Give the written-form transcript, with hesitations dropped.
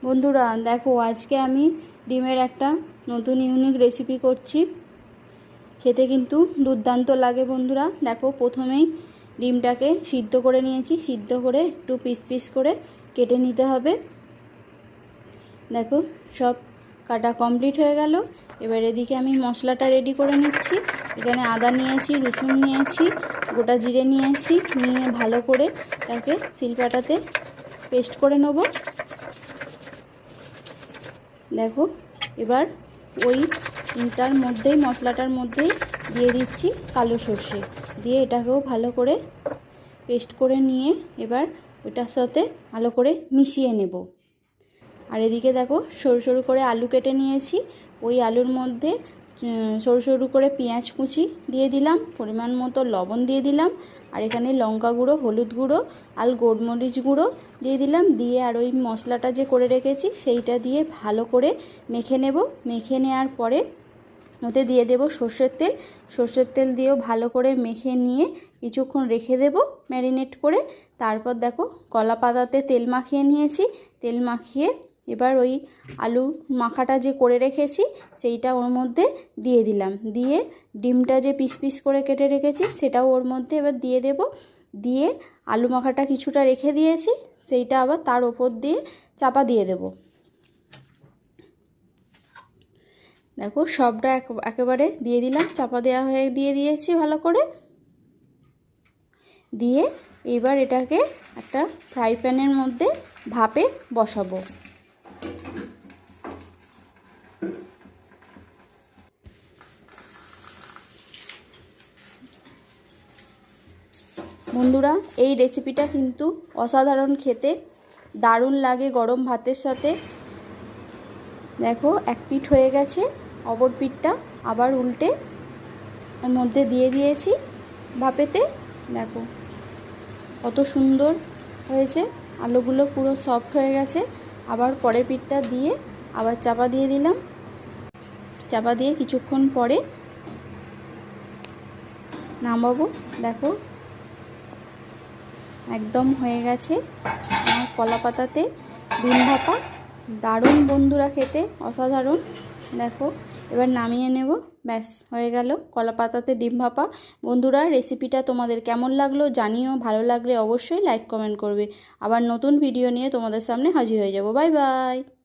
বন্ধুরা দেখো, আজকে আমি ডিমের একটা নতুন ইউনিক রেসিপি করছি। খেতে কিন্তু দুর্দান্ত লাগে বন্ধুরা। দেখো, প্রথমেই ডিমটাকে সিদ্ধ করে নিয়েছি। সিদ্ধ করে একটু পিস পিস করে কেটে নিতে হবে। দেখো, সব কাটা কমপ্লিট হয়ে গেল। এবার এদিকে আমি মশলাটা রেডি করে নিচ্ছি। এখানে আদা নিয়েছি, রসুন নিয়েছি, গোটা জিরে নিয়েছি। নিয়ে ভালো করে এটাকে শিলপাটাতে পেস্ট করে নেব। দেখো, এবার ওই মশলাটার মধ্যেই দিয়ে দিচ্ছি কালো সর্ষে। দিয়ে এটাকেও ভালো করে পেস্ট করে নিয়ে এবার ওটার সাথে ভালো করে মিশিয়ে নেব। আর এদিকে দেখো, সরু সরু করে আলু কেটে নিয়েছি। ওই আলুর মধ্যে সরু সরু করে পেঁয়াজ কুচি দিয়ে দিলাম, পরিমাণ মতো লবণ দিয়ে দিলাম, আর এখানে লঙ্কা গুঁড়ো, হলুদ গুঁড়ো আর গোলমরিচ গুঁড়ো দিয়ে দিলাম। দিয়ে আর ওই মশলাটা যে করে রেখেছি সেইটা দিয়ে ভালো করে মেখে নেব। মেখে নেওয়ার পরে ওতে দিয়ে দেব সর্ষের তেল। সর্ষের তেল দিয়েও ভালো করে মেখে নিয়ে কিছুক্ষণ রেখে দেব ম্যারিনেট করে। তারপর দেখো, কলা পাতাতে তেল মাখিয়ে নিয়েছি। তেল মাখিয়ে এবার ওই আলু মাখাটা যে করে রেখেছি সেইটা ওর মধ্যে দিয়ে দিলাম। দিয়ে ডিমটা যে পিস পিস করে কেটে রেখেছি সেটাও ওর মধ্যে এবার দিয়ে দেব। দিয়ে আলু মাখাটা কিছুটা রেখে দিয়েছি, সেইটা আবার তার ওপর দিয়ে চাপা দিয়ে দেব। দেখো, সবটা একেবারে দিয়ে দিলাম, চাপা দেওয়া হয়ে দিয়ে দিয়েছি ভালো করে। দিয়ে এবার এটাকে একটা ফ্রাই প্যানের মধ্যে ভাপে বসাবো। বন্ধুরা, এই রেসিপিটা কিন্তু অসাধারণ খেতে, দারুণ লাগে গরম ভাতের সাথে। দেখো, এক পিঠ হয়ে গেছে, অপর পিঠটা আবার উল্টে ওর মধ্যে দিয়ে দিয়েছি ভাপেতে। দেখো কত সুন্দর হয়েছে, আলুগুলো পুরো সফট হয়ে গেছে। আবার পরের পিঠটা দিয়ে আবার চাপা দিয়ে দিলাম। চাপা দিয়ে কিছুক্ষণ পরে নামাবো। দেখো, একদম হয়ে গেছে আমার কলা পাতাতে ডিম ভাপা। দারুণ বন্ধুরা, খেতে অসাধারণ। দেখো, এবার নামিয়ে নেব। ব্যাস, হয়ে গেল কলা পাতাতে ডিম ভাপা। বন্ধুরা, রেসিপিটা তোমাদের কেমন লাগলো জানিও। ভালো লাগলে অবশ্যই লাইক কমেন্ট করবে। আবার নতুন ভিডিও নিয়ে তোমাদের সামনে হাজির হয়ে যাব। Bye bye.